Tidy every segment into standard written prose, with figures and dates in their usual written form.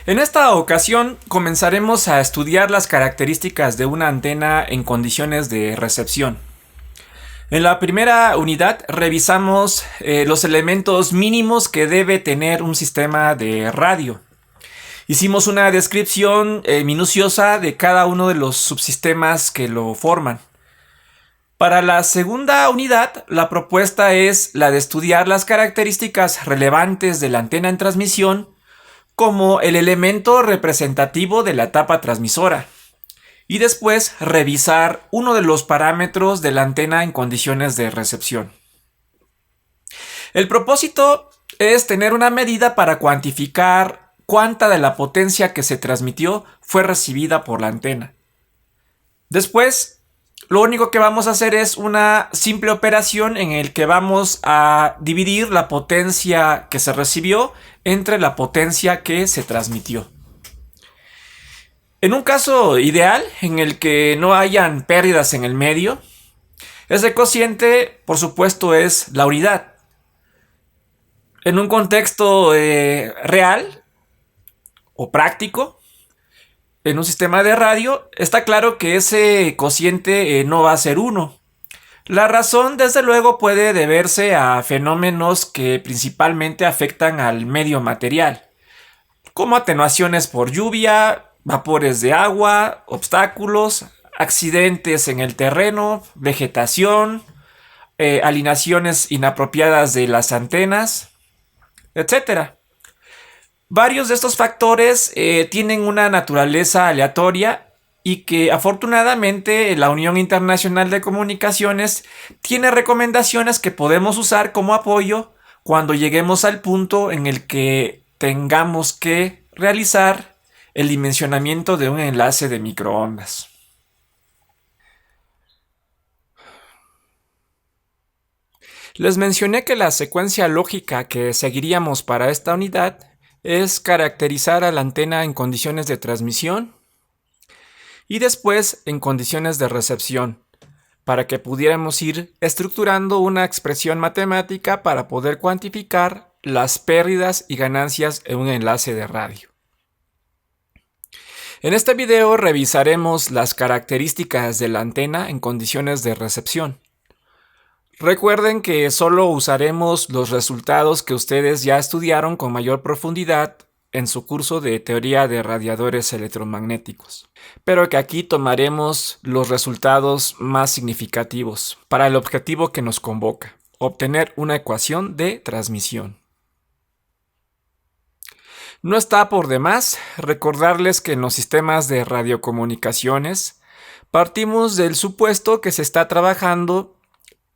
En esta ocasión comenzaremos a estudiar las características de una antena en condiciones de recepción. En la primera unidad revisamos los elementos mínimos que debe tener un sistema de radio. Hicimos una descripción minuciosa de cada uno de los subsistemas que lo forman. Para la segunda unidad, la propuesta es la de estudiar las características relevantes de la antena en transmisión como el elemento representativo de la etapa transmisora y después revisar uno de los parámetros de la antena en condiciones de recepción. El propósito es tener una medida para cuantificar cuánta de la potencia que se transmitió fue recibida por la antena. Después, lo único que vamos a hacer es una simple operación en el que vamos a dividir la potencia que se recibió entre la potencia que se transmitió. En un caso ideal, en el que no hayan pérdidas en el medio, ese cociente, por supuesto, es la unidad. En un contexto real o práctico, en un sistema de radio, está claro que ese cociente no va a ser 1. La razón, desde luego, puede deberse a fenómenos que principalmente afectan al medio material, como atenuaciones por lluvia, vapores de agua, obstáculos, accidentes en el terreno, vegetación, alineaciones inapropiadas de las antenas, etc. Varios de estos factores tienen una naturaleza aleatoria y que afortunadamente la Unión Internacional de Comunicaciones tiene recomendaciones que podemos usar como apoyo cuando lleguemos al punto en el que tengamos que realizar el dimensionamiento de un enlace de microondas. Les mencioné que la secuencia lógica que seguiríamos para esta unidad es caracterizar a la antena en condiciones de transmisión y después en condiciones de recepción, para que pudiéramos ir estructurando una expresión matemática para poder cuantificar las pérdidas y ganancias en un enlace de radio. En este video revisaremos las características de la antena en condiciones de recepción. Recuerden que solo usaremos los resultados que ustedes ya estudiaron con mayor profundidad en su curso de teoría de radiadores electromagnéticos, pero que aquí tomaremos los resultados más significativos para el objetivo que nos convoca, obtener una ecuación de transmisión. No está por demás recordarles que en los sistemas de radiocomunicaciones partimos del supuesto que se está trabajando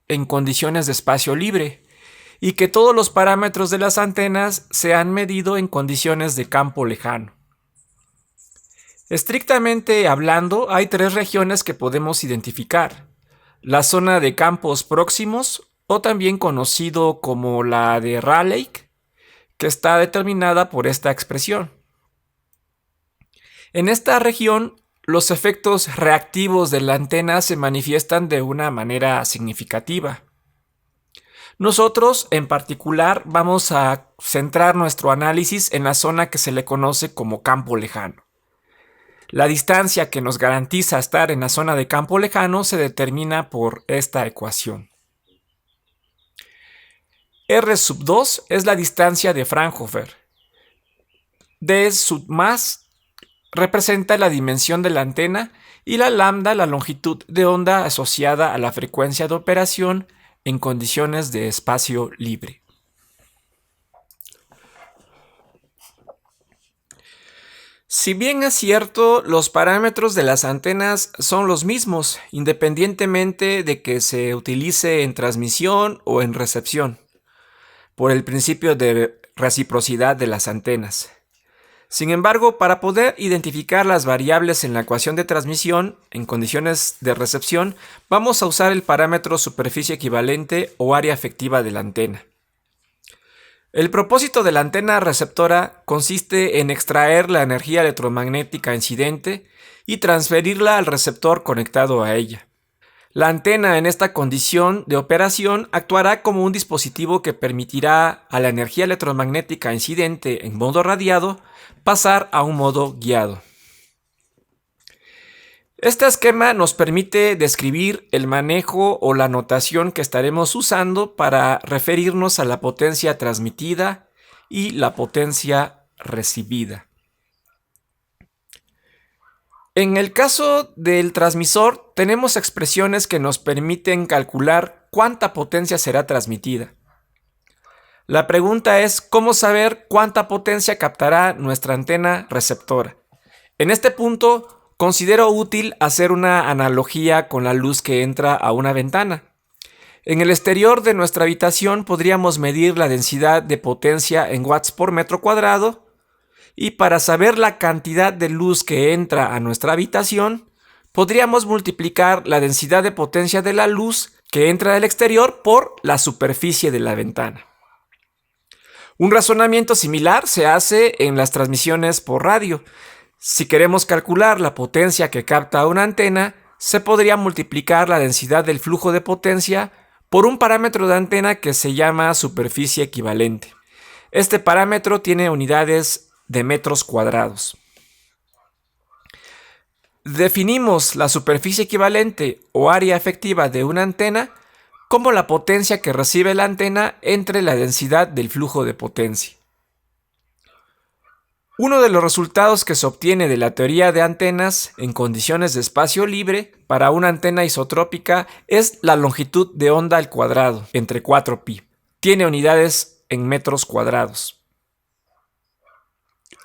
en condiciones de espacio libre y que todos los parámetros de las antenas se han medido en condiciones de campo lejano. Estrictamente hablando, hay 3 regiones que podemos identificar: la zona de campos próximos, o también conocido como la de Rayleigh, que está determinada por esta expresión. En esta región, los efectos reactivos de la antena se manifiestan de una manera significativa. Nosotros, en particular, vamos a centrar nuestro análisis en la zona que se le conoce como campo lejano. La distancia que nos garantiza estar en la zona de campo lejano se determina por esta ecuación. R2 es la distancia de Fraunhofer. D más representa la dimensión de la antena y la lambda la longitud de onda asociada a la frecuencia de operación en condiciones de espacio libre. Si bien es cierto, los parámetros de las antenas son los mismos, independientemente de que se utilice en transmisión o en recepción, por el principio de reciprocidad de las antenas. Sin embargo, para poder identificar las variables en la ecuación de transmisión en condiciones de recepción, vamos a usar el parámetro superficie equivalente o área efectiva de la antena. El propósito de la antena receptora consiste en extraer la energía electromagnética incidente y transferirla al receptor conectado a ella. La antena en esta condición de operación actuará como un dispositivo que permitirá a la energía electromagnética incidente en modo radiado pasar a un modo guiado. Este esquema nos permite describir el manejo o la notación que estaremos usando para referirnos a la potencia transmitida y la potencia recibida. En el caso del transmisor, tenemos expresiones que nos permiten calcular cuánta potencia será transmitida. La pregunta es, ¿cómo saber cuánta potencia captará nuestra antena receptora? En este punto, considero útil hacer una analogía con la luz que entra a una ventana. En el exterior de nuestra habitación podríamos medir la densidad de potencia en watts por metro cuadrado, y para saber la cantidad de luz que entra a nuestra habitación, podríamos multiplicar la densidad de potencia de la luz que entra del exterior por la superficie de la ventana. Un razonamiento similar se hace en las transmisiones por radio. Si queremos calcular la potencia que capta una antena, se podría multiplicar la densidad del flujo de potencia por un parámetro de antena que se llama superficie equivalente. Este parámetro tiene unidades de metros cuadrados. Definimos la superficie equivalente o área efectiva de una antena como la potencia que recibe la antena entre la densidad del flujo de potencia. Uno de los resultados que se obtiene de la teoría de antenas en condiciones de espacio libre para una antena isotrópica es la longitud de onda al cuadrado entre 4pi. Tiene unidades en metros cuadrados.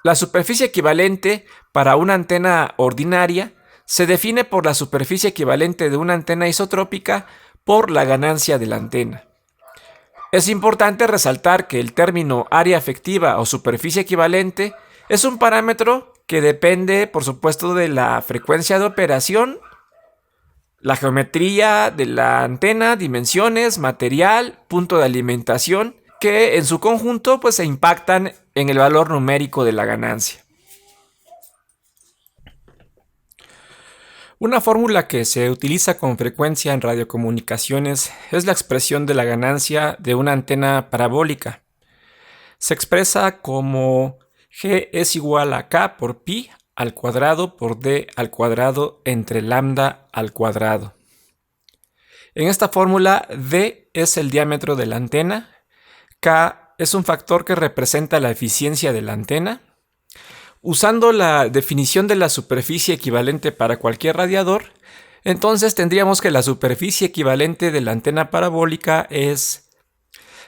La superficie equivalente para una antena ordinaria se define por la superficie equivalente de una antena isotrópica por la ganancia de la antena. Es importante resaltar que el término área efectiva o superficie equivalente es un parámetro que depende, por supuesto, de la frecuencia de operación, la geometría de la antena, dimensiones, material, punto de alimentación, que en su conjunto se impactan en el valor numérico de la ganancia. Una fórmula que se utiliza con frecuencia en radiocomunicaciones es la expresión de la ganancia de una antena parabólica. Se expresa como G es igual a K por pi al cuadrado por D al cuadrado entre lambda al cuadrado. En esta fórmula, D es el diámetro de la antena, K es un factor que representa la eficiencia de la antena. Usando la definición de la superficie equivalente para cualquier radiador, entonces tendríamos que la superficie equivalente de la antena parabólica es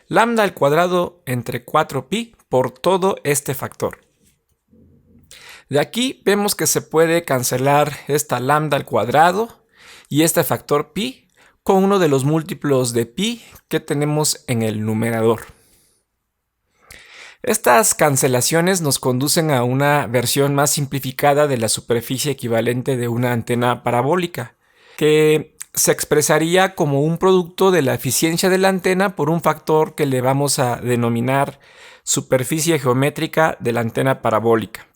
lambda al cuadrado entre 4pi por todo este factor. De aquí vemos que se puede cancelar esta lambda al cuadrado y este factor pi con uno de los múltiplos de pi que tenemos en el numerador. Estas cancelaciones nos conducen a una versión más simplificada de la superficie equivalente de una antena parabólica, que se expresaría como un producto de la eficiencia de la antena por un factor que le vamos a denominar superficie geométrica de la antena parabólica,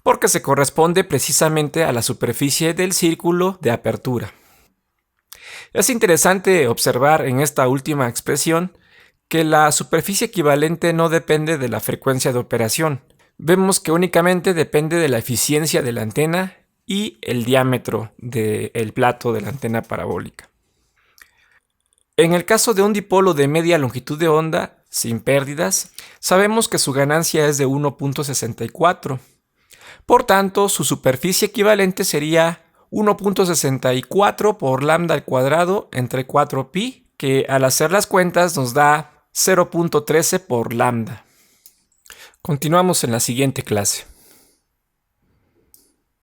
porque se corresponde precisamente a la superficie del círculo de apertura. Es interesante observar en esta última expresión que la superficie equivalente no depende de la frecuencia de operación. Vemos que únicamente depende de la eficiencia de la antena y el diámetro del plato de la antena parabólica. En el caso de un dipolo de media longitud de onda, sin pérdidas, sabemos que su ganancia es de 1.64. Por tanto, su superficie equivalente sería 1.64 por lambda al cuadrado entre 4pi, que al hacer las cuentas nos da 0.13 por lambda. Continuamos en la siguiente clase.